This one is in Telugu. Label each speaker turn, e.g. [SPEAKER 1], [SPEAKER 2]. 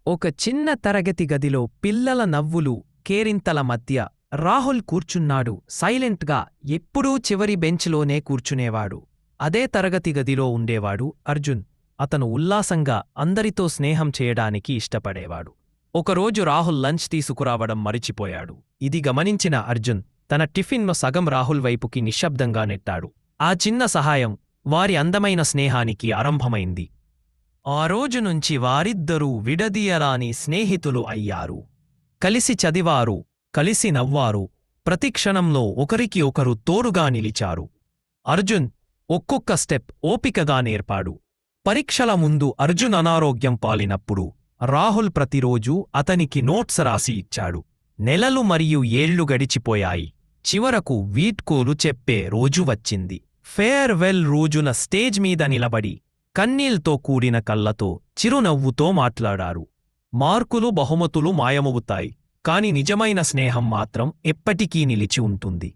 [SPEAKER 1] ఒక చిన్న తరగతి గదిలో పిల్లల నవ్వులు కేరింతల మధ్య రాహుల్ కూర్చున్నాడు. సైలెంట్గా ఎప్పుడూ చివరి బెంచ్లోనే కూర్చునేవాడు. అదే తరగతి గదిలో ఉండేవాడు అర్జున్. అతను ఉల్లాసంగా అందరితో స్నేహం చేయడానికి ఇష్టపడేవాడు. ఒకరోజు రాహుల్ లంచ్ తీసుకురావడం మరిచిపోయాడు. ఇది గమనించిన అర్జున్ తన టిఫిన్ను సగం రాహుల్ వైపుకి నిశ్శబ్దంగా నెట్టాడు. ఆ చిన్న సహాయం వారి అందమైన స్నేహానికి ఆరంభమైంది. ఆ రోజు నుంచి వారిద్దరూ విడదీయరాని స్నేహితులు అయ్యారు. కలిసి చదివారు, కలిసి నవ్వారు, ప్రతి క్షణంలో ఒకరికి ఒకరు తోడుగా నిలిచారు. అర్జున్ ఒక్కొక్క స్టెప్ ఓపికగా నేర్పాడు. పరీక్షల ముందు అర్జున్ అనారోగ్యం పాలినప్పుడు రాహుల్ ప్రతిరోజూ అతనికి నోట్స్ రాసి ఇచ్చాడు. నెలలు మరియు ఏళ్లు గడిచిపోయాయి. చివరకు వీడ్కోలు చెప్పే రోజు వచ్చింది. ఫేర్వెల్ రోజున స్టేజ్ మీద నిలబడి కన్నీల్తో కూడిన కళ్ళతో చిరునవ్వుతో మాట్లాడారు. మార్కులు బహుమతులు మాయమవుతాయి, కాని నిజమైన స్నేహం మాత్రం ఎప్పటికీ నిలిచి ఉంటుంది.